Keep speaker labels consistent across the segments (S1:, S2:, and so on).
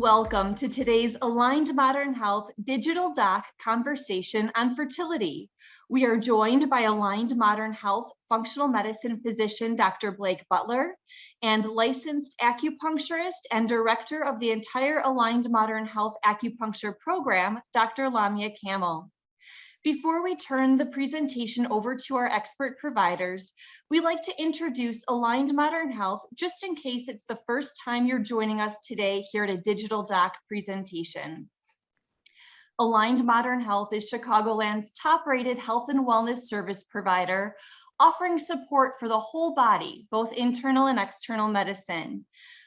S1: Welcome to today's Aligned Modern Health Digital Doc conversation on fertility. We are joined by Aligned Modern Health functional medicine physician, Dr. Blake Butler, and licensed acupuncturist and director of the entire Aligned Modern Health acupuncture program, Dr. Lamia Camel. Before we turn the presentation over to our expert providers, we like to introduce Aligned Modern Health just in case it's the first time you're joining us today here at a Digital Doc presentation. Aligned Modern Health is Chicagoland's top-rated health and wellness service provider, offering support for the whole body, both internal and external medicine.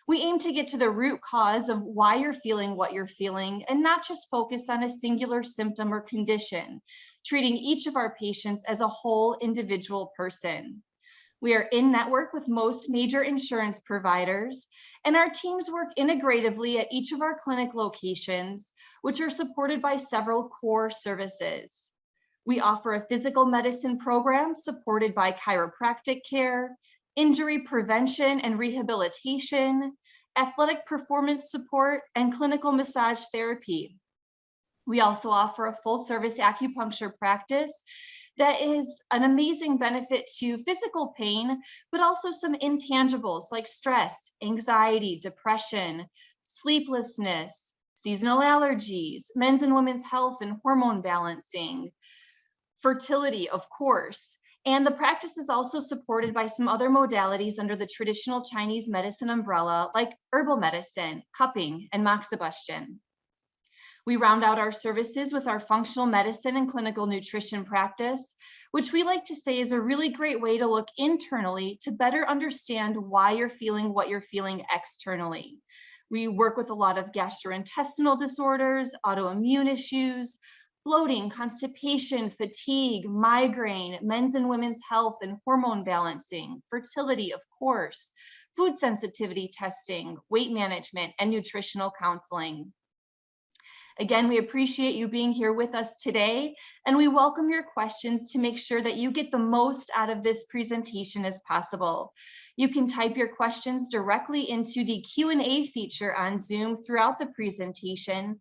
S1: We aim to get to the root cause of why you're feeling what you're feeling and not just focus on a singular symptom or condition, treating each of our patients as a whole individual person. We are in network with most major insurance providers, and our teams work integratively at each of our clinic locations, which are supported by several core services. We offer a physical medicine program supported by chiropractic care, injury prevention and rehabilitation, athletic performance support, and clinical massage therapy. We also offer a full-service acupuncture practice that is an amazing benefit to physical pain, but also some intangibles like stress, anxiety, depression, sleeplessness, seasonal allergies, men's and women's health and hormone balancing, fertility, of course. And the practice is also supported by some other modalities under the traditional Chinese medicine umbrella, like herbal medicine, cupping, and moxibustion. We round out our services with our functional medicine and clinical nutrition practice, which we like to say is a really great way to look internally to better understand why you're feeling what you're feeling externally. We work with a lot of gastrointestinal disorders, autoimmune issues, bloating, constipation, fatigue, migraine, men's and women's health and hormone balancing, fertility, of course, food sensitivity testing, weight management, and nutritional counseling. Again, we appreciate you being here with us today, and we welcome your questions to make sure that you get the most out of this presentation as possible. You can type your questions directly into the Q&A feature on Zoom throughout the presentation,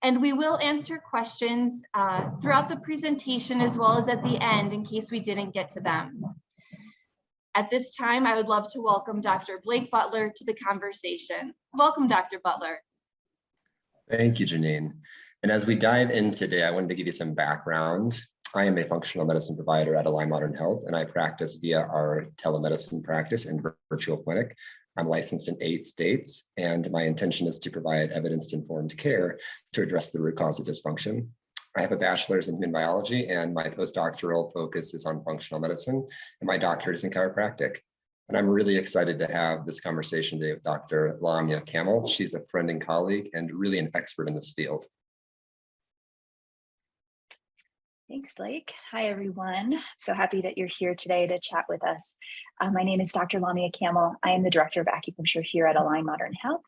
S1: and we will answer questions throughout the presentation as well as at the end in case we didn't get to them. At this time, I would love to welcome Dr. Blake Butler to the conversation. Welcome, Dr. Butler.
S2: Thank you, Janine. And as we dive in today, I wanted to give you some background. I am a functional medicine provider at Aligned Modern Health, and I practice via our telemedicine practice and virtual clinic. I'm licensed in 8 states, and my intention is to provide evidence-informed care to address the root cause of dysfunction. I have a bachelor's in human biology, and my postdoctoral focus is on functional medicine, and my doctorate is in chiropractic. And I'm really excited to have this conversation today with Dr. Lamia Camel. She's a friend and colleague and really an expert in this field.
S3: Thanks, Blake. Hi, everyone. So happy that you're here today to chat with us. My name is Dr. Lamia Camel. I am the Director of Acupuncture here at Aligned Modern Health.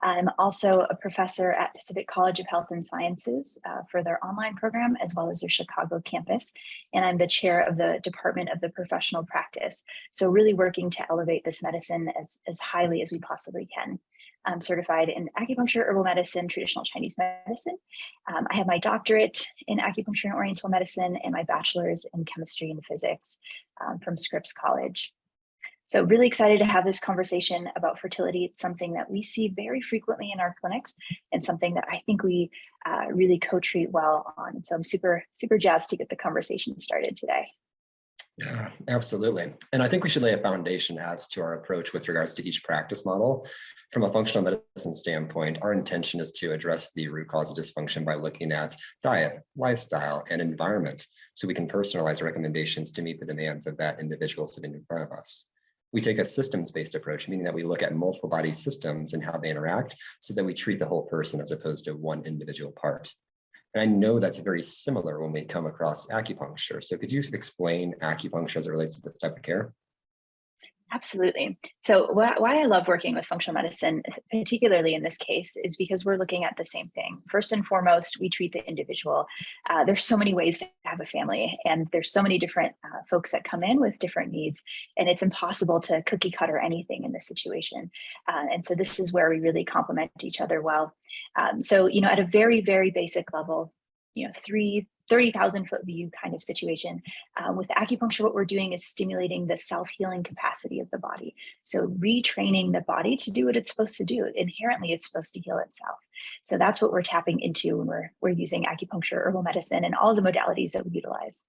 S3: I'm also a professor at Pacific College of Health and Sciences for their online program, as well as their Chicago campus. And I'm the chair of the Department of the Professional Practice. So really working to elevate this medicine as highly as we possibly can. I'm certified in acupuncture, herbal medicine, traditional Chinese medicine. I have my doctorate in acupuncture and oriental medicine and my bachelor's in chemistry and physics from Scripps College. So really excited to have this conversation about fertility. It's something that we see very frequently in our clinics and something that I think we really co-treat well on. So I'm super jazzed to get the conversation started today.
S2: Yeah, absolutely. And I think we should lay a foundation as to our approach with regards to each practice model. From a functional medicine standpoint, our intention is to address the root cause of dysfunction by looking at diet, lifestyle, and environment, so we can personalize recommendations to meet the demands of that individual sitting in front of us. We take a systems-based approach, meaning that we look at multiple body systems and how they interact so that we treat the whole person as opposed to one individual part. And I know that's very similar when we come across acupuncture. So could you explain acupuncture as it relates to this type of care?
S3: Absolutely. So why I love working with functional medicine, particularly in this case, is because we're looking at the same thing. First and foremost, we treat the individual. There's so many ways to have a family, and there's so many different folks that come in with different needs, and it's impossible to cookie cutter anything in this situation. And so this is where we really complement each other well. So, at a very, very basic level, 30,000 foot view kind of situation. With acupuncture, what we're doing is stimulating the self-healing capacity of the body. So retraining the body to do what it's supposed to do. Inherently, it's supposed to heal itself. So that's what we're tapping into when we're using acupuncture, herbal medicine, and all the modalities that we utilize.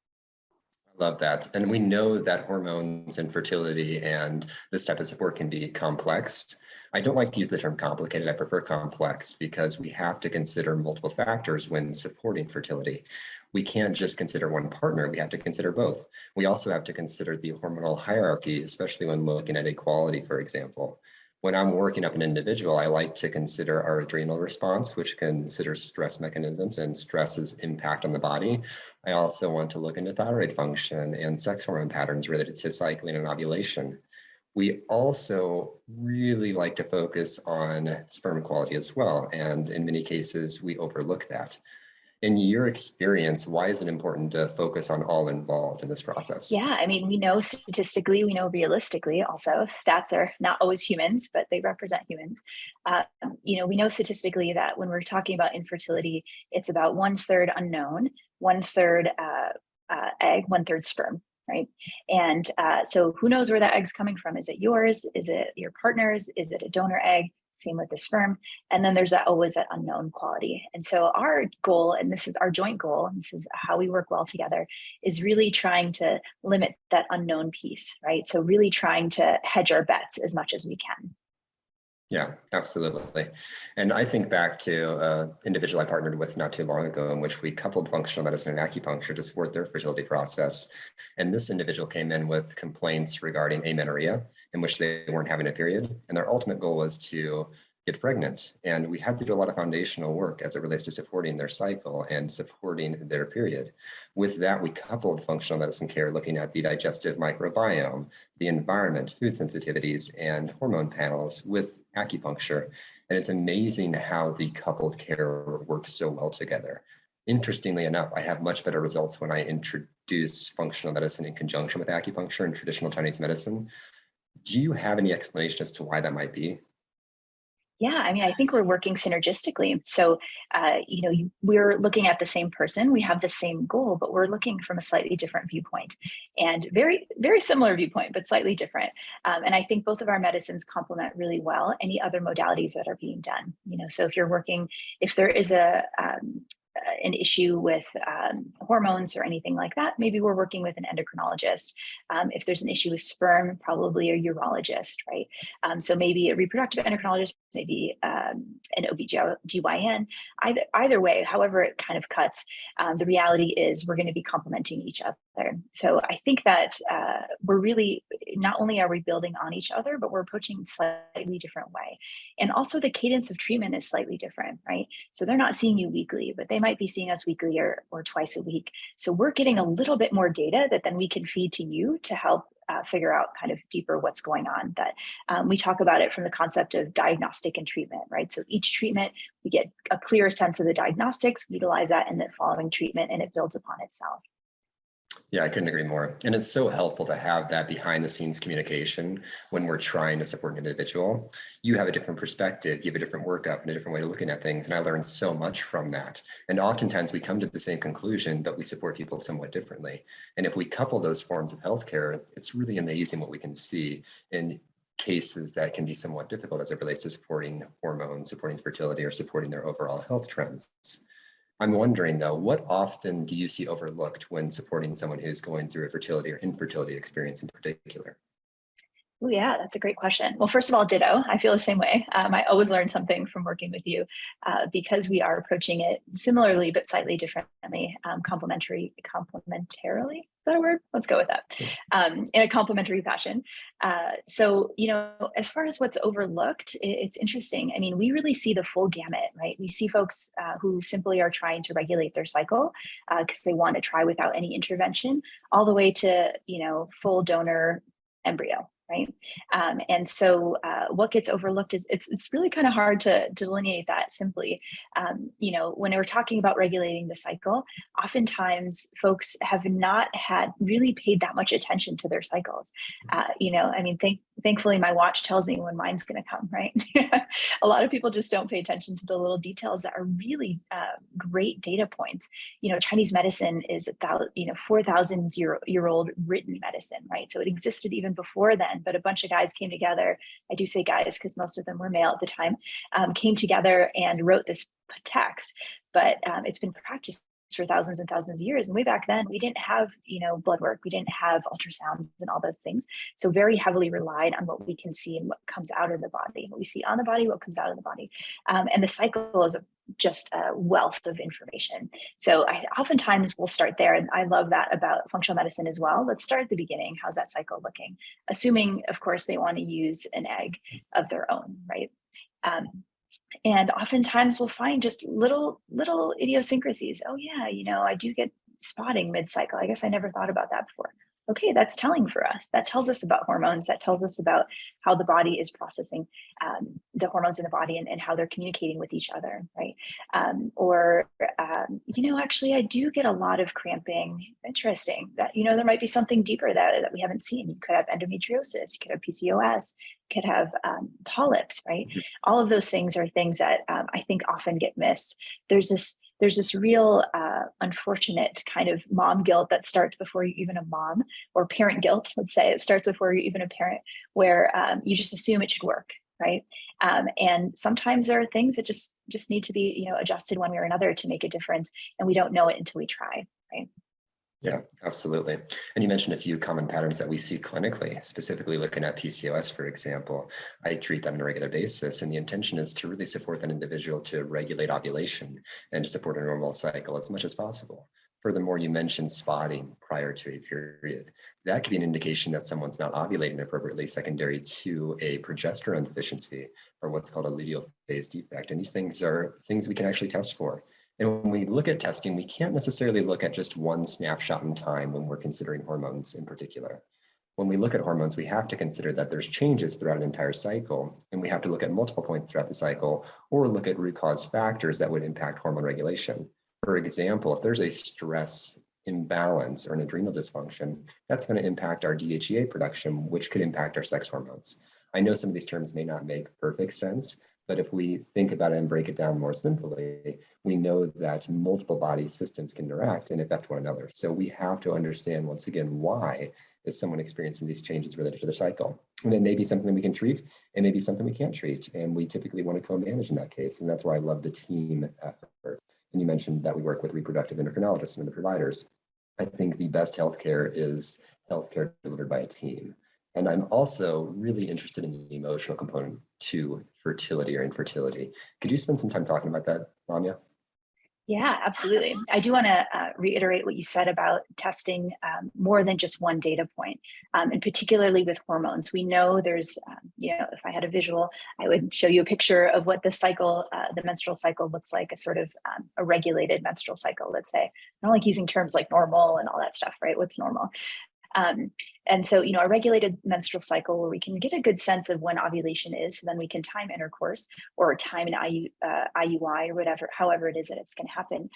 S2: I love that. And we know that hormones and fertility and this type of support can be complex. I don't like to use the term complicated. I prefer complex because we have to consider multiple factors when supporting fertility. We can't just consider one partner. We have to consider both. We also have to consider the hormonal hierarchy, especially when looking at equality, for example. When I'm working up an individual, I like to consider our adrenal response, which considers stress mechanisms and stress's impact on the body. I also want to look into thyroid function and sex hormone patterns related to cycling and ovulation. We also really like to focus on sperm equality as well. And in many cases, we overlook that. In your experience, why is it important to focus on all involved in this process?
S3: Yeah, I mean, we know statistically, we know realistically also, stats are not always humans, but they represent humans. We know statistically that when we're talking about infertility, it's about 1/3 unknown, 1/3 egg, 1/3 sperm, right? And so who knows where that egg's coming from? Is it yours? Is it your partner's? Is it a donor egg? Same with the sperm. And then there's always that unknown quality. And so our goal, and this is our joint goal, and this is how we work well together, is really trying to limit that unknown piece, right? So really trying to hedge our bets as much as we can.
S2: Yeah, absolutely. And I think back to an individual I partnered with not too long ago in which we coupled functional medicine and acupuncture to support their fertility process. And this individual came in with complaints regarding amenorrhea, in which they weren't having a period. And their ultimate goal was to get pregnant. And we had to do a lot of foundational work as it relates to supporting their cycle and supporting their period. With that, we coupled functional medicine care, looking at the digestive microbiome, the environment, food sensitivities, and hormone panels with acupuncture. And it's amazing how the coupled care works so well together. Interestingly enough, I have much better results when I introduce functional medicine in conjunction with acupuncture and traditional Chinese medicine. Do you have any explanation as to why that might be?
S3: Yeah, I mean, I think we're working synergistically. So, we're looking at the same person, we have the same goal, but we're looking from a slightly different viewpoint, and very, very similar viewpoint, but slightly different. And I think both of our medicines complement really well any other modalities that are being done. So if there is an issue with hormones or anything like that, maybe we're working with an endocrinologist. If there's an issue with sperm, probably a urologist, right? So maybe a reproductive endocrinologist, maybe an OBGYN. Either way, however it kind of cuts, the reality is we're going to be complementing each other. So I think that we're really, not only are we building on each other, but we're approaching slightly different way. And also the cadence of treatment is slightly different, right? So they're not seeing you weekly, but they might be seeing us weekly or twice a week. So we're getting a little bit more data that then we can feed to you to help figure out kind of deeper what's going on. That we talk about it from the concept of diagnostic and treatment, right? So each treatment, we get a clearer sense of the diagnostics, we utilize that in the following treatment, and it builds upon itself.
S2: Yeah, I couldn't agree more. And it's so helpful to have that behind the scenes communication when we're trying to support an individual. You have a different perspective, you have a different workup and a different way of looking at things. And I learned so much from that. And oftentimes we come to the same conclusion, but we support people somewhat differently. And if we couple those forms of healthcare, it's really amazing what we can see in cases that can be somewhat difficult as it relates to supporting hormones, supporting fertility, or supporting their overall health trends. I'm wondering though, what often do you see overlooked when supporting someone who's going through a fertility or infertility experience in particular?
S3: Oh, yeah, that's a great question. Well, first of all, ditto. I feel the same way. I always learn something from working with you because we are approaching it similarly, but slightly differently, complementarily. Is that a word? Let's go with that. In a complementary fashion. So, as far as what's overlooked, it's interesting. I mean, we really see the full gamut, right? We see folks who simply are trying to regulate their cycle because they want to try without any intervention, all the way to, full donor embryo, right? And so what gets overlooked is it's really kind of hard to delineate that simply. When we're talking about regulating the cycle, oftentimes folks have not had really paid that much attention to their cycles. Thankfully, my watch tells me when mine's going to come, right? A lot of people just don't pay attention to the little details that are really great data points. Chinese medicine is 4,000-year-old written medicine, right? So it existed even before then, but a bunch of guys came together. I do say guys because most of them were male at the time, came together and wrote this text, but it's been practiced for thousands and thousands of years. And way back then, we didn't have, blood work, we didn't have ultrasounds and all those things. So very heavily relied on what we can see and what comes out of the body, what we see on the body, what comes out of the body. And the cycle is just a wealth of information. So I oftentimes will start there. And I love that about functional medicine as well. Let's start at the beginning. How's that cycle looking? Assuming, of course, they want to use an egg of their own, right? And oftentimes we'll find just little idiosyncrasies. Oh yeah, I do get spotting mid-cycle. I guess I never thought about that before. Okay, that's telling for us. That tells us about hormones. That tells us about how the body is processing the hormones in the body and how they're communicating with each other, right? Actually, I do get a lot of cramping. Interesting. That, there might be something deeper that we haven't seen. You could have endometriosis. You could have PCOS. You could have polyps, right? Mm-hmm. All of those things are things that I think often get missed. There's this real unfortunate kind of mom guilt that starts before you're even a mom, or parent guilt, let's say. It starts before you're even a parent, where you just assume it should work, right? And sometimes there are things that just need to be, adjusted one way or another to make a difference, and we don't know it until we try, right?
S2: Yeah, absolutely. And you mentioned a few common patterns that we see clinically, specifically looking at PCOS, for example. I treat them on a regular basis, and the intention is to really support that individual to regulate ovulation and to support a normal cycle as much as possible. Furthermore, you mentioned spotting prior to a period. That could be an indication that someone's not ovulating appropriately, secondary to a progesterone deficiency, or what's called a luteal phase defect. And these things are things we can actually test for. And when we look at testing, we can't necessarily look at just one snapshot in time when we're considering hormones in particular. When we look at hormones, we have to consider that there's changes throughout an entire cycle, and we have to look at multiple points throughout the cycle, or look at root cause factors that would impact hormone regulation. For example, if there's a stress imbalance or an adrenal dysfunction, that's going to impact our DHEA production, which could impact our sex hormones. I know some of these terms may not make perfect sense, but if we think about it and break it down more simply, we know that multiple body systems can interact and affect one another. So we have to understand, once again, why is someone experiencing these changes related to their cycle? And it may be something we can treat, it may be something we can't treat, and we typically want to co-manage in that case. And that's why I love the team effort. And you mentioned that we work with reproductive endocrinologists and the providers. I think the best healthcare is healthcare delivered by a team. And I'm also really interested in the emotional component to fertility or infertility. Could you spend some time talking about that, Lamia?
S3: Yeah, absolutely. I do want to reiterate what you said about testing more than just one data point, and particularly with hormones. We know there's, if I had a visual, I would show you a picture of what the cycle, the menstrual cycle looks like, a sort of a regulated menstrual cycle, let's say. I don't like using terms like normal and all that stuff, right? What's normal? And so, a regulated menstrual cycle where we can get a good sense of when ovulation is, so then we can time intercourse or time an IUI or whatever, however it is that it's going to happen.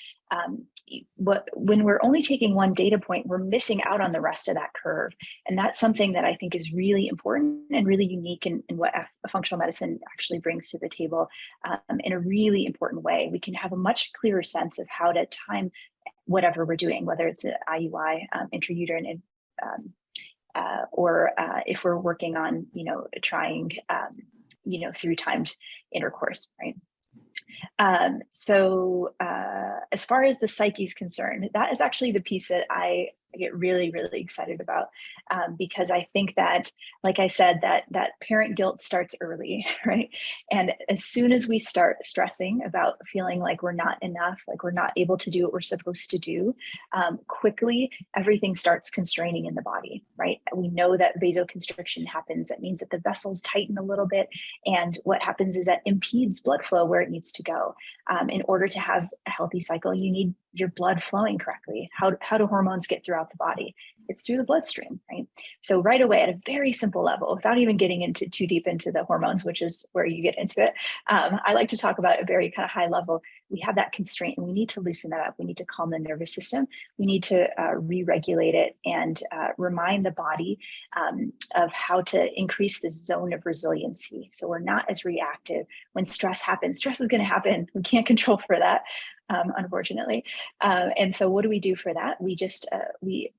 S3: When we're only taking one data point, we're missing out on the rest of that curve. And that's something that I think is really important and really unique in what functional medicine actually brings to the table in a really important way. We can have a much clearer sense of how to time whatever we're doing, whether it's an IUI, intrauterine, or if we're working on, trying, through timed intercourse, right? So as far as the psyche is concerned, that is actually the piece that I get really, really excited about, because I think that, like I said, that parent guilt starts early, right? And as soon as we start stressing about feeling like we're not enough, like we're not able to do what we're supposed to do, quickly everything starts constraining in the body, right? We know that vasoconstriction happens. That means that the vessels tighten a little bit, and what happens is that impedes blood flow where it needs to go. In order to have a healthy cycle, you need your blood flowing correctly. How do hormones get throughout throughout the body? It's through the bloodstream, right? So right away, at a very simple level, without even getting into too deep into the hormones, which is where you get into it, I like to talk about a very kind of high level. We have that constraint and we need to loosen that up. We need to calm the nervous system. We need to re-regulate it and remind the body of how to increase the zone of resiliency. So we're not as reactive when stress happens. Stress is going to happen. We can't control for that, unfortunately. And so what do we do for that? We just, we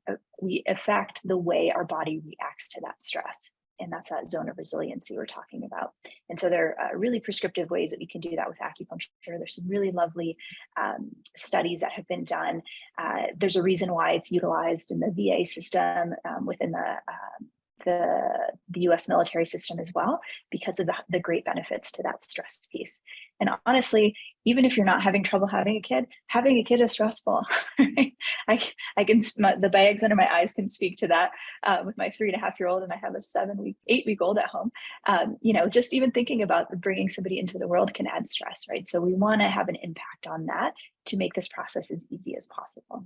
S3: affect the way our body reacts to that stress. And that's that zone of resiliency we're talking about. And so there are really prescriptive ways that we can do that with acupuncture. There's some really lovely studies that have been done. There's a reason why it's utilized in the VA system, within the US military system as well, because of the great benefits to that stress piece. And honestly, even if you're not having trouble having a kid is stressful. Right? I can, the bags under my eyes can speak to that with my 3.5-year-old, and I have a 8-week-old at home. Just even thinking about bringing somebody into the world can add stress, right? So we want to have an impact on that to make this process as easy as possible.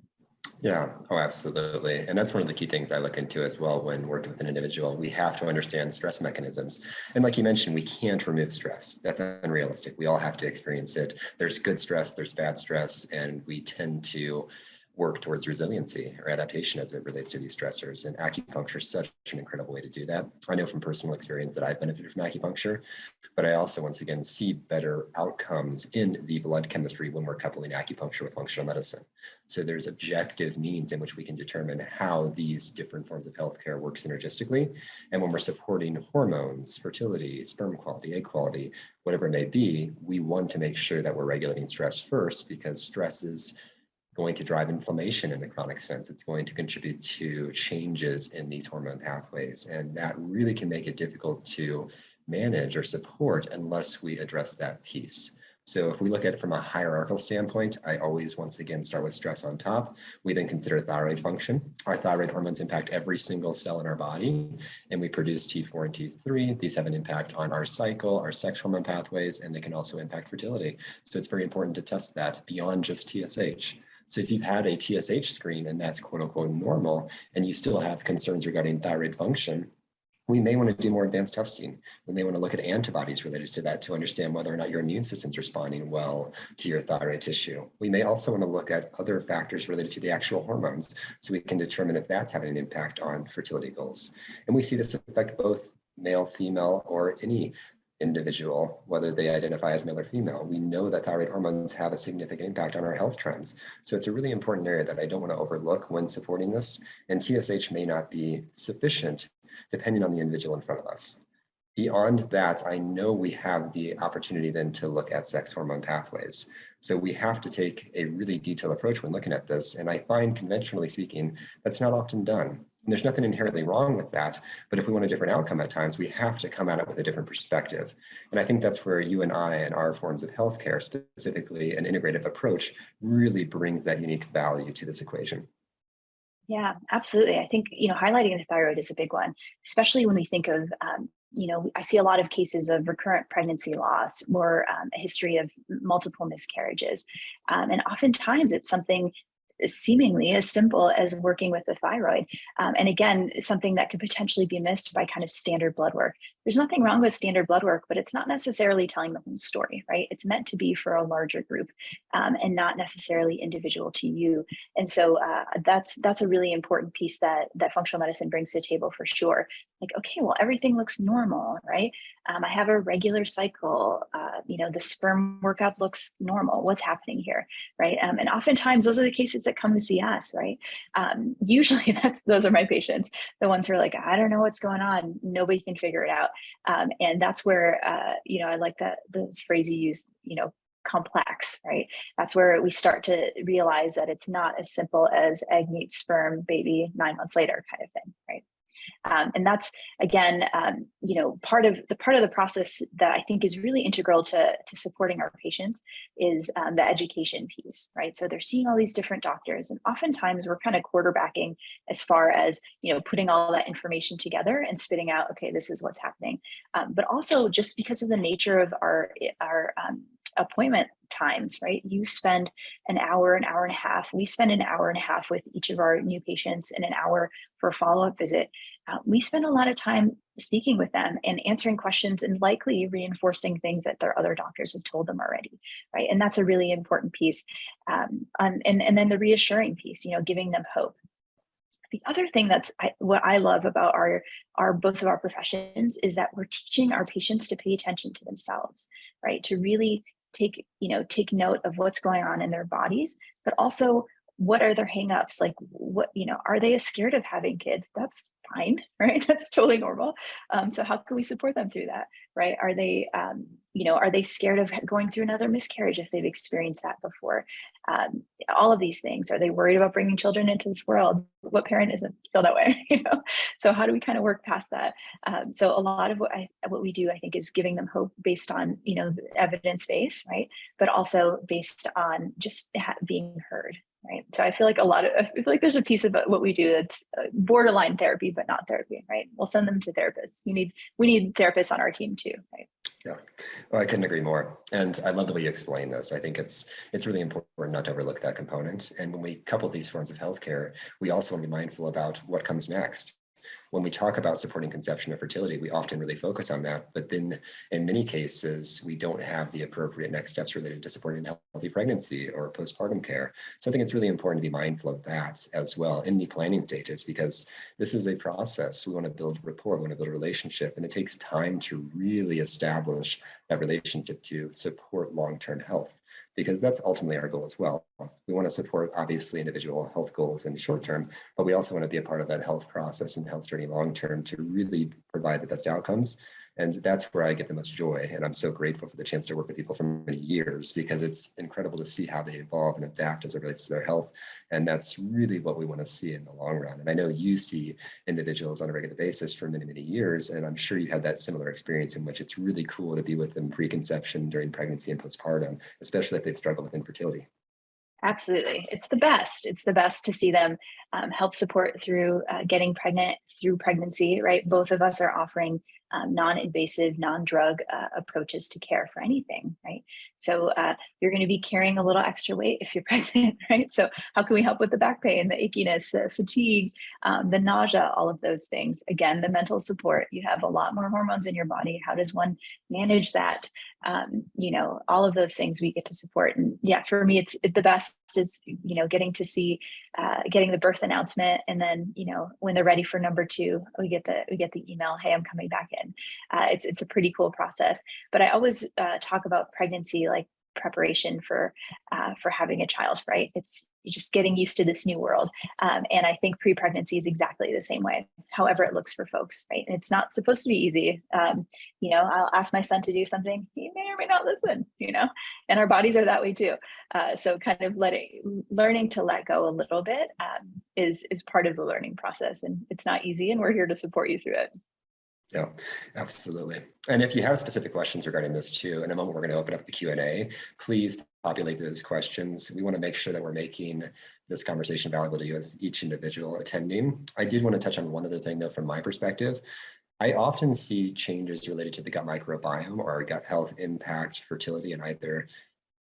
S2: Yeah, oh, absolutely. And that's one of the key things I look into as well when working with an individual. We have to understand stress mechanisms. And like you mentioned, we can't remove stress. That's unrealistic. We all have to experience it. There's good stress, there's bad stress, and we tend to work towards resiliency or adaptation as it relates to these stressors. And acupuncture is such an incredible way to do that. I know from personal experience that I've benefited from acupuncture, but I also, once again, see better outcomes in the blood chemistry when we're coupling acupuncture with functional medicine. So there's objective means in which we can determine how these different forms of healthcare work synergistically. And when we're supporting hormones, fertility, sperm quality, egg quality, whatever it may be, we want to make sure that we're regulating stress first, because stress is going to drive inflammation in a chronic sense. It's going to contribute to changes in these hormone pathways. And that really can make it difficult to manage or support unless we address that piece. So if we look at it from a hierarchical standpoint, I always, once again, start with stress on top. We then consider thyroid function. Our thyroid hormones impact every single cell in our body, and we produce T4 and T3. These have an impact on our cycle, our sex hormone pathways, and they can also impact fertility. So it's very important to test that beyond just TSH. So if you've had a TSH screen and that's quote unquote normal, and you still have concerns regarding thyroid function, we may want to do more advanced testing. We may want to look at antibodies related to that to understand whether or not your immune system's responding well to your thyroid tissue. We may also want to look at other factors related to the actual hormones so we can determine if that's having an impact on fertility goals. And we see this affect both male, female, or any individual, whether they identify as male or female. We know that thyroid hormones have a significant impact on our health trends. So it's a really important area that I don't want to overlook when supporting this. And TSH may not be sufficient depending on the individual in front of us. Beyond that, I know we have the opportunity then to look at sex hormone pathways. So we have to take a really detailed approach when looking at this. And I find, conventionally speaking, that's not often done. And there's nothing inherently wrong with that. But if we want a different outcome at times, we have to come at it with a different perspective. And I think that's where you and I and our forms of healthcare, specifically an integrative approach, really brings that unique value to this equation.
S3: Yeah, absolutely. I think, highlighting the thyroid is a big one, especially when we think of, I see a lot of cases of recurrent pregnancy loss or a history of multiple miscarriages. And oftentimes it's something seemingly as simple as working with the thyroid. And again, something that could potentially be missed by kind of standard blood work. There's nothing wrong with standard blood work, but it's not necessarily telling the whole story, right? It's meant to be for a larger group and not necessarily individual to you. And so that's a really important piece that functional medicine brings to the table for sure. Like, okay, well, everything looks normal, right? I have a regular cycle. The sperm workup looks normal. What's happening here, right? And oftentimes those are the cases that come to see us, right? Usually those are my patients, the ones who are like, I don't know what's going on. Nobody can figure it out. And that's where, I like the phrase you used, complex, right? That's where we start to realize that it's not as simple as egg meets sperm, baby 9 months later kind of thing, right? And that's, again, part of the process that I think is really integral to supporting our patients is the education piece, right? So they're seeing all these different doctors, and oftentimes we're kind of quarterbacking as far as, putting all that information together and spitting out, okay, this is what's happening. But also just because of the nature of appointment times, right? You spend an hour and a half. We spend an hour and a half with each of our new patients and an hour for a follow-up visit. We spend a lot of time speaking with them and answering questions and likely reinforcing things that their other doctors have told them already, right? And that's a really important piece. And then the reassuring piece, giving them hope. The other thing what I love about our both of our professions is that we're teaching our patients to pay attention to themselves, right? To really take note of what's going on in their bodies, but also what are their hangups? Like are they scared of having kids? That's fine, right? That's totally normal. So how can we support them through that, right? Are they scared of going through another miscarriage if they've experienced that before? All of these things. Are they worried about bringing children into this world? What parent doesn't feel that way? So how do we kind of work past that? So a lot of what we do, I think, is giving them hope based on evidence base, right? But also based on just being heard. Right. So I feel like there's a piece of what we do that's borderline therapy, but not therapy, right? We'll send them to therapists. We need therapists on our team too, right?
S2: Yeah, well, I couldn't agree more. And I love the way you explain this. I think it's really important not to overlook that component. And when we couple these forms of healthcare, we also want to be mindful about what comes next. When we talk about supporting conception or fertility, we often really focus on that, but then in many cases, we don't have the appropriate next steps related to supporting healthy pregnancy or postpartum care. So I think it's really important to be mindful of that as well in the planning stages, because this is a process. We want to build rapport, we want to build a relationship, and it takes time to really establish that relationship to support long-term health, because that's ultimately our goal as well. We want to support, obviously, individual health goals in the short term, but we also want to be a part of that health process and health journey long term to really provide the best outcomes. And that's where I get the most joy. And I'm so grateful for the chance to work with people for many years, because it's incredible to see how they evolve and adapt as it relates to their health. And that's really what we want to see in the long run. And I know you see individuals on a regular basis for many, many years. And I'm sure you had that similar experience in which it's really cool to be with them preconception, during pregnancy, and postpartum, especially if they've struggled with infertility.
S3: Absolutely. It's the best. It's the best to see them help support through getting pregnant, through pregnancy, right? Both of us are offering non-invasive, non-drug approaches to care for anything, right? So you're going to be carrying a little extra weight if you're pregnant, right? So how can we help with the back pain, the achiness, the fatigue, the nausea, all of those things? Again, the mental support. You have a lot more hormones in your body. How does one manage that? All of those things we get to support. And yeah, for me, it's the best is, getting to see, getting the birth announcement. And then, when they're ready for number 2, we get the email, hey, I'm coming back in. It's a pretty cool process. But I always talk about pregnancy like preparation for having a child, right? It's just getting used to this new world. And I think pre-pregnancy is exactly the same way, however it looks for folks, right? And it's not supposed to be easy. I'll ask my son to do something, he may or may not listen, and our bodies are that way too. So kind of learning to let go a little bit is part of the learning process, and it's not easy, and we're here to support you through it.
S2: Yeah, absolutely. And if you have specific questions regarding this too, in a moment, we're going to open up the Q&A. Please populate those questions. We want to make sure that we're making this conversation valuable to you as each individual attending. I did want to touch on one other thing though, from my perspective. I often see changes related to the gut microbiome or gut health impact fertility in either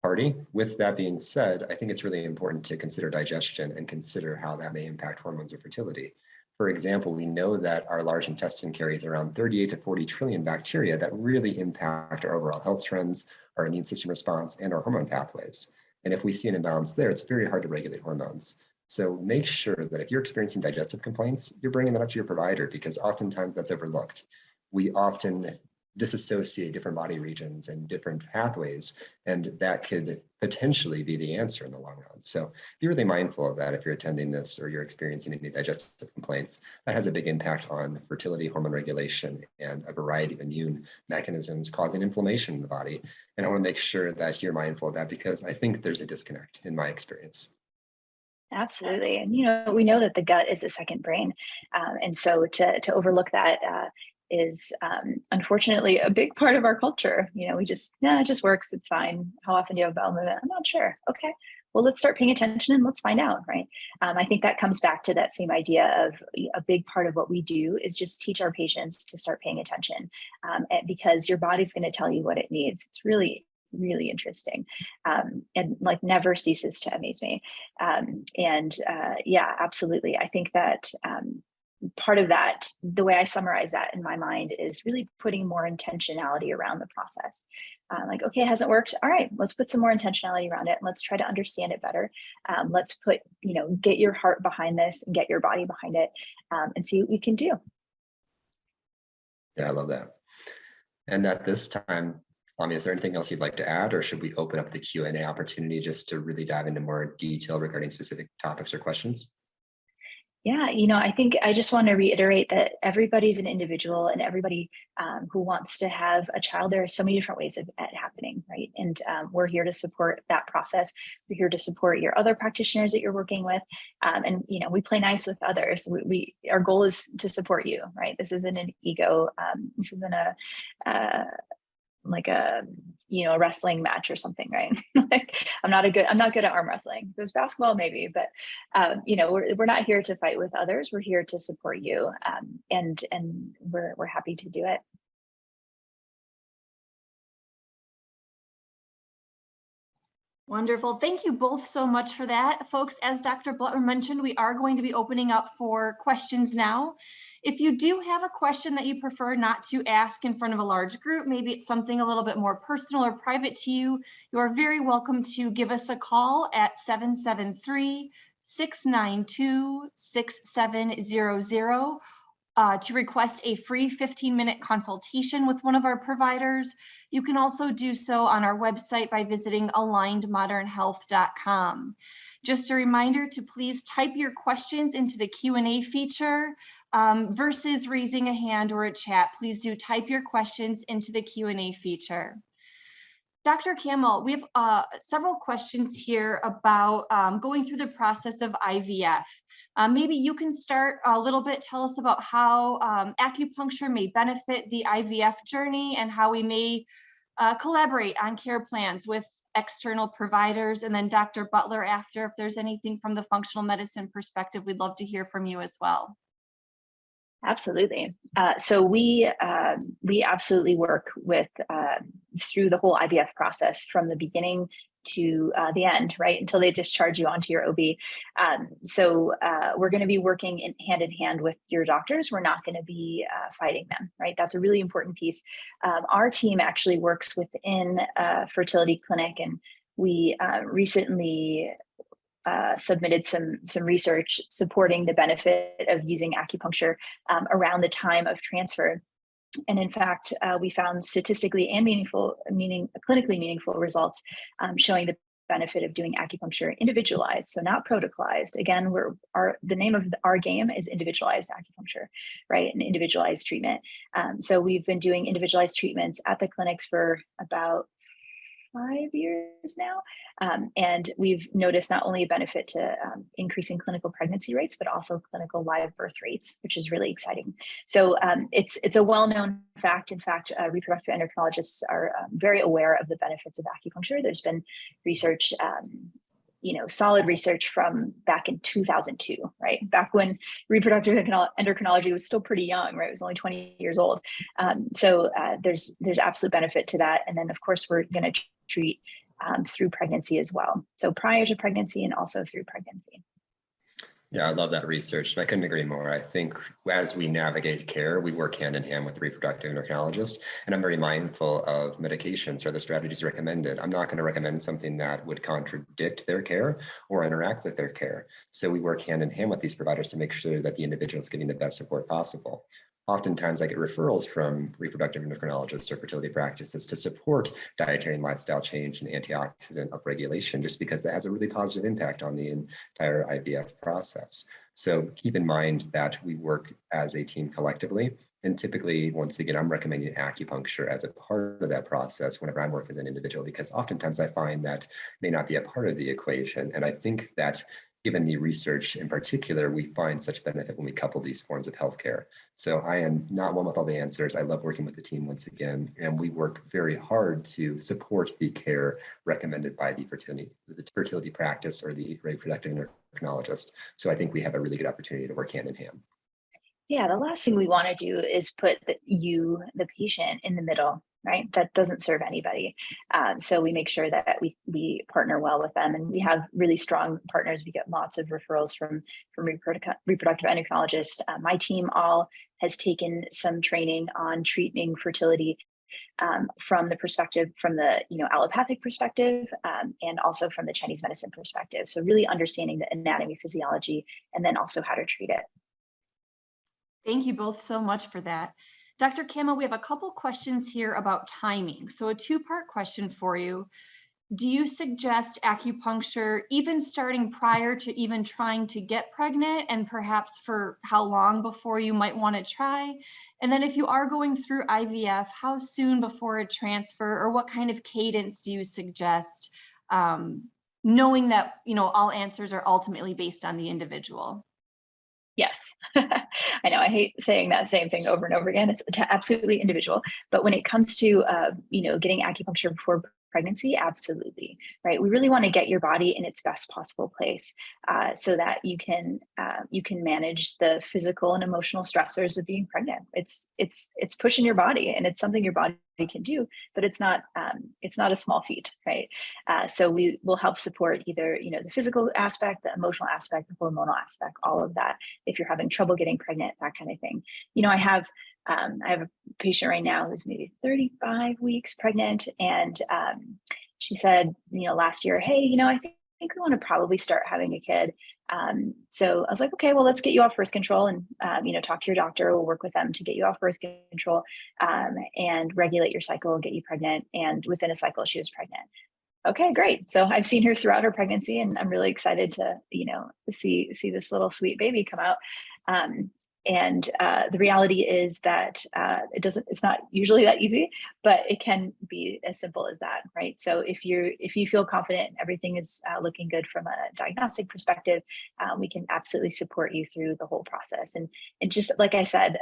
S2: party. With that being said, I think it's really important to consider digestion and consider how that may impact hormones or fertility. For example, we know that our large intestine carries around 38 to 40 trillion bacteria that really impact our overall health trends, our immune system response, and our hormone pathways. And if we see an imbalance there, it's very hard to regulate hormones. So make sure that if you're experiencing digestive complaints, you're bringing that up to your provider, because oftentimes that's overlooked. We often disassociate different body regions and different pathways, and that could potentially be the answer in the long run. So be really mindful of that if you're attending this or you're experiencing any digestive complaints. That has a big impact on fertility, hormone regulation, and a variety of immune mechanisms causing inflammation in the body. And I want to make sure that you're mindful of that, because I think there's a disconnect in my experience.
S3: Absolutely. And, we know that the gut is a second brain. And so to overlook that is unfortunately a big part of our culture. We just, it just works. It's fine. How often do you have bowel movement? I'm not sure. Okay. Well, let's start paying attention and let's find out, right? I think that comes back to that same idea of a big part of what we do is just teach our patients to start paying attention, because your body's going to tell you what it needs. It's really really interesting, and like never ceases to amaze me. Yeah, absolutely. I think that part of that, the way I summarize that in my mind, is really putting more intentionality around the process. Like, okay, it hasn't worked. All right, let's put some more intentionality around it. And let's try to understand it better. Let's put, get your heart behind this and get your body behind it, and see what we can do.
S2: Yeah, I love that. And at this time, is there anything else you'd like to add, or should we open up the Q&A opportunity just to really dive into more detail regarding specific topics or questions?
S3: Yeah, I think I just want to reiterate that everybody's an individual, and everybody who wants to have a child, there are so many different ways of it happening, right? And we're here to support that process. We're here to support your other practitioners that you're working with. And, we play nice with others. Our goal is to support you, right? This isn't an ego. This isn't like a wrestling match or something, right? Like I'm not good at arm wrestling. If it was basketball, maybe, but we're not here to fight with others. We're here to support you, and we're happy to do it.
S1: Wonderful. Thank you both so much for that. Folks, as Dr. Butler mentioned, we are going to be opening up for questions now. If you do have a question that you prefer not to ask in front of a large group, maybe it's something a little bit more personal or private to you, you are very welcome to give us a call at 773-692-6700 to request a free 15-minute consultation with one of our providers. You can also do so on our website by visiting alignedmodernhealth.com. Just a reminder to please type your questions into the Q&A feature versus raising a hand or a chat. Please do type your questions into the Q&A feature. Dr. Camel, we have several questions here about going through the process of IVF. Maybe you can start a little bit, tell us about how acupuncture may benefit the IVF journey and how we may collaborate on care plans with external providers. And then Dr. Butler, after, if there's anything from the functional medicine perspective, we'd love to hear from you as well.
S3: Absolutely. So we absolutely work with through the whole IVF process from the beginning to the end, right? Until they discharge you onto your OB. So we're going to be working hand in hand with your doctors. We're not going to be fighting them, right? That's a really important piece. Our team actually works within a fertility clinic, and we recently submitted some research supporting the benefit of using acupuncture around the time of transfer. And in fact, we found statistically and clinically meaningful results showing the benefit of doing acupuncture individualized, so not protocolized. Again, the name of our game is individualized acupuncture, right? An individualized treatment. So we've been doing individualized treatments at the clinics for about 5 years now. And we've noticed not only a benefit to increasing clinical pregnancy rates, but also clinical live birth rates, which is really exciting. So it's a well-known fact. In fact, reproductive endocrinologists are very aware of the benefits of acupuncture. There's been research, solid research from back in 2002, right? Back when reproductive endocrinology was still pretty young, right? It was only 20 years old. So there's absolute benefit to that. And then of course, we're going to treat through pregnancy as well. So prior to pregnancy and also through pregnancy.
S2: Yeah, I love that research. I couldn't agree more. I think as we navigate care, we work hand in hand with the reproductive endocrinologist, and I'm very mindful of medications or the strategies recommended. I'm not going to recommend something that would contradict their care or interact with their care. So we work hand in hand with these providers to make sure that the individual is getting the best support possible. Oftentimes I get referrals from reproductive endocrinologists or fertility practices to support dietary and lifestyle change and antioxidant upregulation, just because that has a really positive impact on the entire IVF process. So keep in mind that we work as a team collectively. And typically, once again, I'm recommending acupuncture as a part of that process whenever I'm working with an individual, because oftentimes I find that may not be a part of the equation. And I think that given the research in particular, we find such benefit when we couple these forms of healthcare. So I am not one with all the answers. I love working with the team once again, and we work very hard to support the care recommended by the fertility practice or the reproductive endocrinologist. So I think we have a really good opportunity to work hand in hand.
S3: Yeah, the last thing we want to do is put the patient in the middle, right? That doesn't serve anybody. So we make sure that we partner well with them, and we have really strong partners. We get lots of referrals from reproductive endocrinologists. My team all has taken some training on treating fertility from the perspective, from the allopathic perspective, and also from the Chinese medicine perspective. So really understanding the anatomy, physiology, and then also how to treat it.
S1: Thank you both so much for that. Dr. Camel, we have a couple questions here about timing. So a two-part question for you. Do you suggest acupuncture even starting prior to even trying to get pregnant, and perhaps for how long before you might want to try? And then if you are going through IVF, how soon before a transfer, or what kind of cadence do you suggest, knowing that all answers are ultimately based on the individual?
S3: Yes, I know. I hate saying that same thing over and over again. It's absolutely individual. But when it comes to, getting acupuncture before pregnancy, absolutely, right? We really want to get your body in its best possible place, so that you can manage the physical and emotional stressors of being pregnant. It's pushing your body, and it's something your body can do, but it's not a small feat, right? So we will help support either the physical aspect, the emotional aspect, the hormonal aspect, all of that. If you're having trouble getting pregnant, that kind of thing. I have a patient right now who's maybe 35 weeks pregnant, and she said, last year, hey, I think we want to probably start having a kid. So I was like, okay, well, let's get you off birth control, and talk to your doctor. We'll work with them to get you off birth control, and regulate your cycle, get you pregnant. And within a cycle, she was pregnant. Okay, great. So I've seen her throughout her pregnancy, and I'm really excited to, see this little sweet baby come out. And the reality is that it's not usually that easy, but it can be as simple as that, right? So if you feel confident, everything is looking good from a diagnostic perspective, we can absolutely support you through the whole process. And just like I said,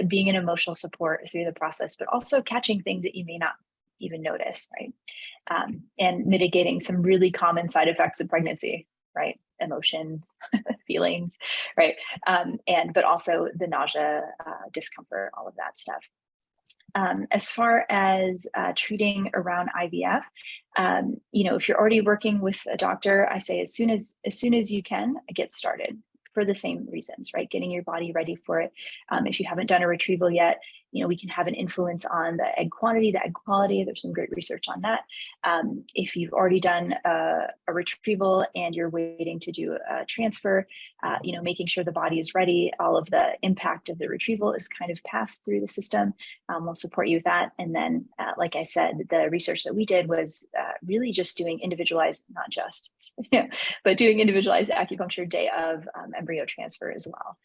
S3: being an emotional support through the process, but also catching things that you may not even notice, right? And mitigating some really common side effects of pregnancy, right? Emotions, feelings, right? But also the nausea, discomfort, all of that stuff. As far as treating around IVF, if you're already working with a doctor, I say as soon as you can, get started, for the same reasons, right? Getting your body ready for it. If you haven't done a retrieval yet, we can have an influence on the egg quantity, the egg quality. There's some great research on that. If you've already done a retrieval and you're waiting to do a transfer, making sure the body is ready, all of the impact of the retrieval is kind of passed through the system. We'll support you with that. And then, like I said, the research that we did was really just doing individualized, not just, but doing individualized acupuncture day of embryo transfer as well.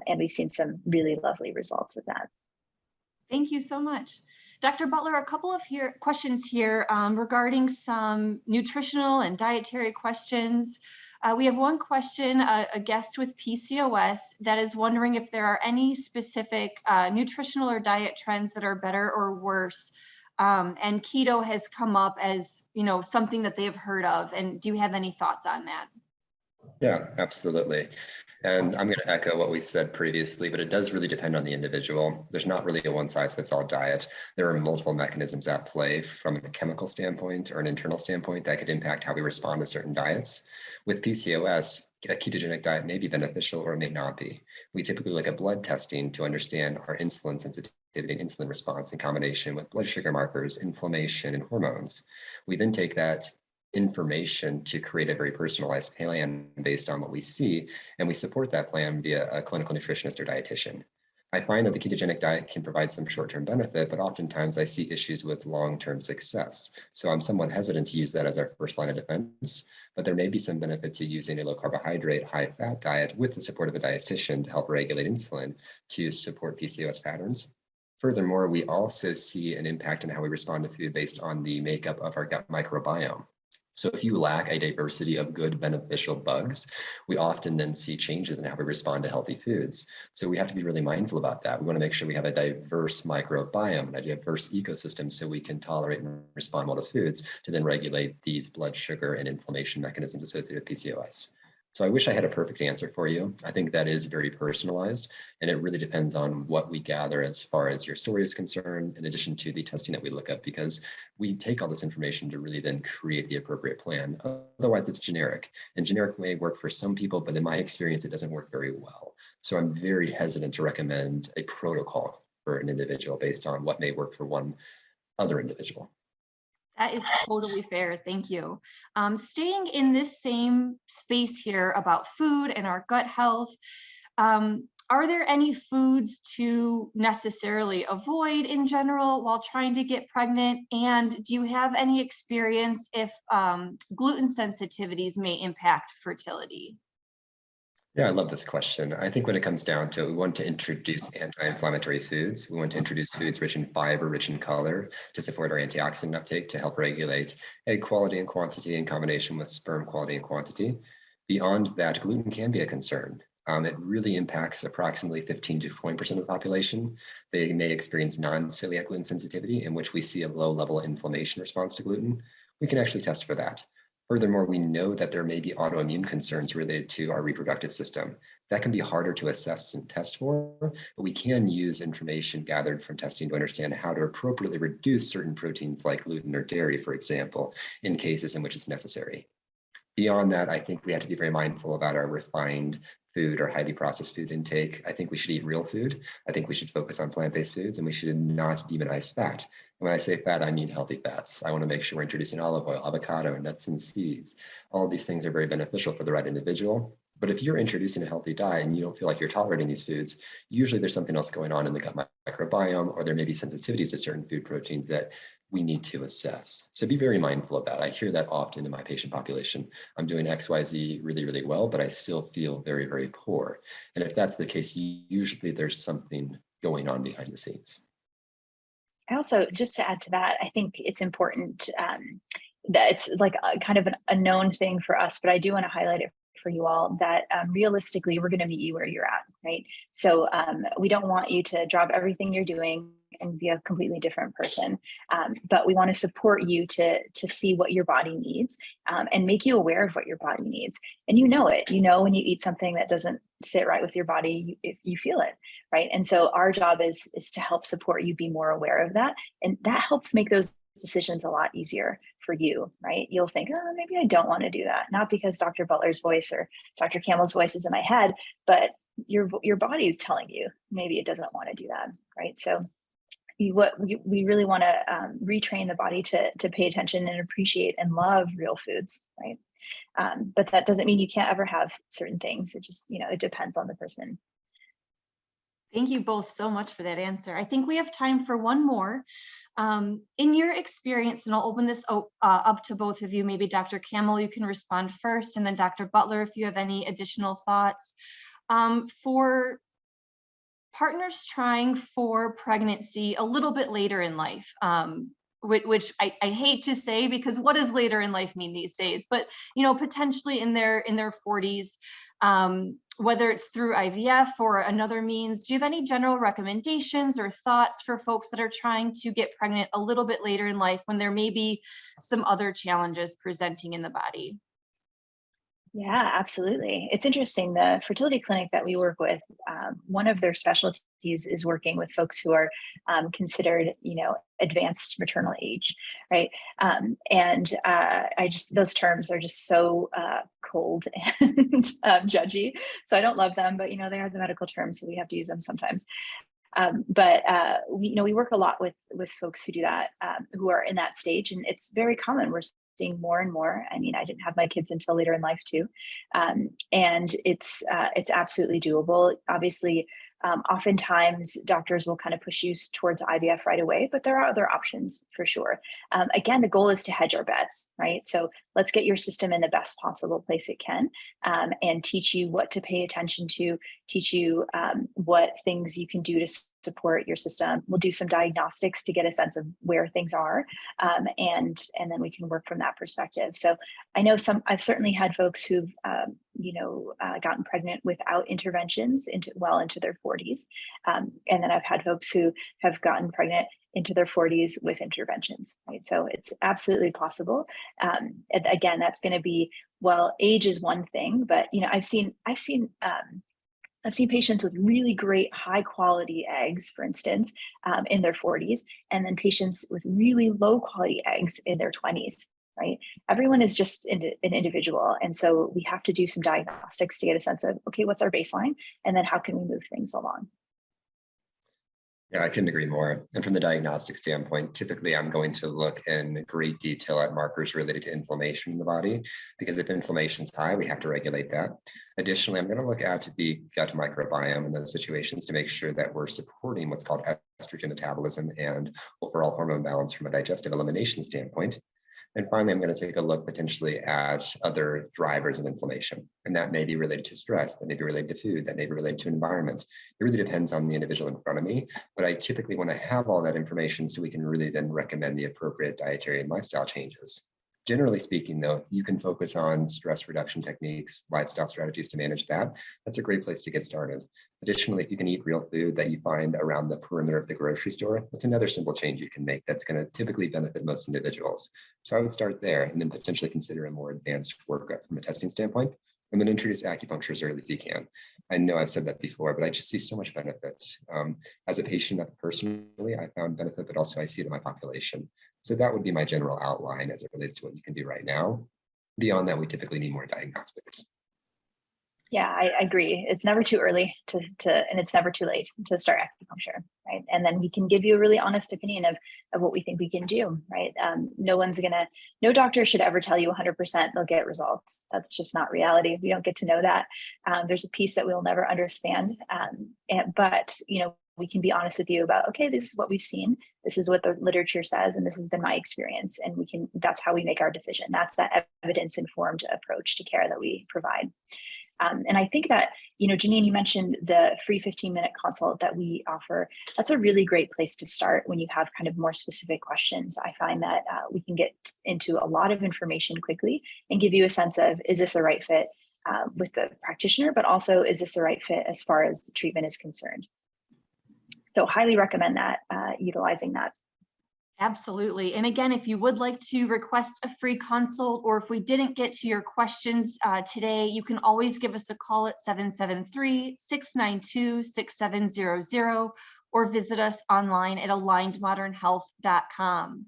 S3: And we've seen some really lovely results with that.
S1: Thank you so much. Dr. Butler, a couple of questions here regarding some nutritional and dietary questions. We have one question, a guest with PCOS that is wondering if there are any specific nutritional or diet trends that are better or worse. And keto has come up as, something that they've heard of. And do you have any thoughts on that?
S2: Yeah, absolutely. And I'm going to echo what we said previously, but it does really depend on the individual. There's not really a one-size-fits-all diet. There are multiple mechanisms at play from a chemical standpoint or an internal standpoint that could impact how we respond to certain diets. With PCOS, a ketogenic diet may be beneficial or it may not be. We typically look at blood testing to understand our insulin sensitivity and insulin response in combination with blood sugar markers, inflammation, and hormones. We then take that information to create a very personalized plan based on what we see, and we support that plan via a clinical nutritionist or dietitian. I find that the ketogenic diet can provide some short-term benefit, but oftentimes I see issues with long-term success. So I'm somewhat hesitant to use that as our first line of defense, but there may be some benefit to using a low carbohydrate, high fat diet with the support of a dietitian to help regulate insulin to support PCOS patterns. Furthermore, we also see an impact on how we respond to food based on the makeup of our gut microbiome. So if you lack a diversity of good beneficial bugs, we often then see changes in how we respond to healthy foods. So we have to be really mindful about that. We want to make sure we have a diverse microbiome, a diverse ecosystem, so we can tolerate and respond well to foods to then regulate these blood sugar and inflammation mechanisms associated with PCOS. So I wish I had a perfect answer for you. I think that is very personalized, and it really depends on what we gather as far as your story is concerned, in addition to the testing that we look up, because we take all this information to really then create the appropriate plan. Otherwise, it's generic, and generic may work for some people, but in my experience, it doesn't work very well. So I'm very hesitant to recommend a protocol for an individual based on what may work for one other individual.
S1: That is totally fair. Thank you. Staying in this same space here about food and our gut health, are there any foods to necessarily avoid in general while trying to get pregnant? And do you have any experience if gluten sensitivities may impact fertility?
S2: Yeah, I love this question. I think when it comes down to it, we want to introduce anti-inflammatory foods. We want to introduce foods rich in fiber, rich in color, to support our antioxidant uptake, to help regulate egg quality and quantity in combination with sperm quality and quantity. Beyond that, gluten can be a concern. It really impacts approximately 15 to 20% of the population. They may experience non-celiac gluten sensitivity, in which we see a low level of inflammation response to gluten. We can actually test for that. Furthermore, we know that there may be autoimmune concerns related to our reproductive system. That can be harder to assess and test for, but we can use information gathered from testing to understand how to appropriately reduce certain proteins like gluten or dairy, for example, in cases in which it's necessary. Beyond that, I think we have to be very mindful about our refined food or highly processed food intake. I think we should eat real food. I think we should focus on plant-based foods, and we should not demonize fat. When I say fat, I mean healthy fats. I want to make sure we're introducing olive oil, avocado, nuts and seeds. All of these things are very beneficial for the right individual. But if you're introducing a healthy diet and you don't feel like you're tolerating these foods, usually there's something else going on in the gut microbiome, or there may be sensitivities to certain food proteins that we need to assess. So be very mindful of that. I hear that often in my patient population. I'm doing XYZ really, really well, but I still feel very, very poor. And if that's the case, usually there's something going on behind the scenes.
S3: I also, just to add to that, I think it's important that it's like a kind of a known thing for us, but I do want to highlight it for you all that realistically, we're going to meet you where you're at, right? So we don't want you to drop everything you're doing and be a completely different person. But we want to support you to see what your body needs and make you aware of what your body needs. And you know it, you know, when you eat something that doesn't sit right with your body, you feel it, right? And so our job is to help support you be more aware of that. And that helps make those decisions a lot easier for you, right? You'll think, oh, maybe I don't want to do that. Not because Dr. Butler's voice or Dr. Campbell's voice is in my head, but your body is telling you maybe it doesn't want to do that, right? So we really want to retrain the body to pay attention and appreciate and love real foods, right? But that doesn't mean you can't ever have certain things. It just, it depends on the person.
S1: Thank you both so much for that answer. I think we have time for one more. In your experience, and I'll open this up to both of you, maybe Dr. Campbell, you can respond first, and then Dr. Butler, if you have any additional thoughts. For partners trying for pregnancy a little bit later in life, which I hate to say, because what does later in life mean these days? But potentially in their 40s, whether it's through IVF or another means. Do you have any general recommendations or thoughts for folks that are trying to get pregnant a little bit later in life when there may be some other challenges presenting in the body?
S3: Yeah, absolutely. It's interesting. The fertility clinic that we work with, one of their specialties is working with folks who are considered, advanced maternal age, right? Those terms are just so cold and judgy. So I don't love them, but they are the medical terms, so we have to use them sometimes. We work a lot with folks who do that, who are in that stage, and it's very common. We're seeing more and more. I mean, I didn't have my kids until later in life too, and it's absolutely doable. Obviously, oftentimes doctors will kind of push you towards IVF right away, but there are other options for sure. Again, the goal is to hedge our bets, right? So let's get your system in the best possible place it can, and teach you what to pay attention to, teach you what things you can do to support your system. We'll do some diagnostics to get a sense of where things are, and then we can work from that perspective. So I know I've certainly had folks who've gotten pregnant without interventions into their 40s, and then I've had folks who have gotten pregnant into their 40s with interventions, right? So it's absolutely possible. And again, that's going to be, well, age is one thing, but I've seen patients with really great high quality eggs, for instance, in their 40s, and then patients with really low quality eggs in their 20s, right? Everyone is just an individual. And so we have to do some diagnostics to get a sense of, okay, what's our baseline? And then how can we move things along?
S2: Yeah, I couldn't agree more. And from the diagnostic standpoint, typically I'm going to look in great detail at markers related to inflammation in the body, because if inflammation is high, we have to regulate that. Additionally, I'm going to look at the gut microbiome in those situations to make sure that we're supporting what's called estrogen metabolism and overall hormone balance from a digestive elimination standpoint. And finally, I'm going to take a look potentially at other drivers of inflammation. And that may be related to stress, that may be related to food, that may be related to environment. It really depends on the individual in front of me. But I typically want to have all that information so we can really then recommend the appropriate dietary and lifestyle changes. Generally speaking, though, you can focus on stress reduction techniques, lifestyle strategies to manage that. That's a great place to get started. Additionally, if you can eat real food that you find around the perimeter of the grocery store, that's another simple change you can make that's going to typically benefit most individuals. So I would start there and then potentially consider a more advanced workup from a testing standpoint, and then introduce acupuncture as early as you can. I know I've said that before, but I just see so much benefit. As a patient, personally, I found benefit, but also I see it in my population. So that would be my general outline as it relates to what you can do right now. Beyond that, we typically need more diagnostics.
S3: Yeah, I agree. It's never too early and it's never too late to start acupuncture, right? And then we can give you a really honest opinion of what we think we can do, right? No doctor should ever tell you 100% they'll get results. That's just not reality. We don't get to know that. There's a piece that we'll never understand. But we can be honest with you about, okay, this is what we've seen. This is what the literature says, and this has been my experience. And that's how we make our decision. That's that evidence-informed approach to care that we provide. And I think that, Janine, you mentioned the free 15-minute consult that we offer. That's a really great place to start when you have kind of more specific questions. I find that we can get into a lot of information quickly and give you a sense of, is this a right fit with the practitioner, but also is this the right fit as far as the treatment is concerned? So highly recommend that, utilizing that.
S1: Absolutely. And again, if you would like to request a free consult, or if we didn't get to your questions today, you can always give us a call at 773-692-6700 or visit us online at alignedmodernhealth.com.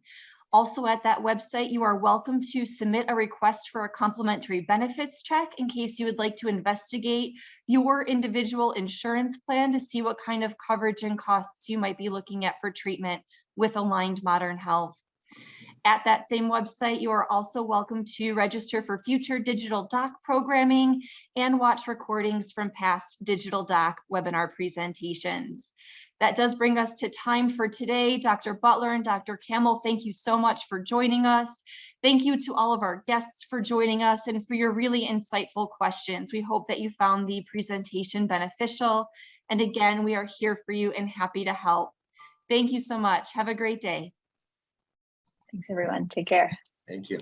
S1: Also at that website, you are welcome to submit a request for a complimentary benefits check in case you would like to investigate your individual insurance plan to see what kind of coverage and costs you might be looking at for treatment with Aligned Modern Health. At that same website, you are also welcome to register for future digital doc programming and watch recordings from past digital doc webinar presentations. That does bring us to time for today. Dr. Butler and Dr. Camel, thank you so much for joining us. Thank you to all of our guests for joining us and for your really insightful questions. We hope that you found the presentation beneficial. And again, we are here for you and happy to help. Thank you so much. Have a great day.
S3: Thanks, everyone. Take care.
S2: Thank you.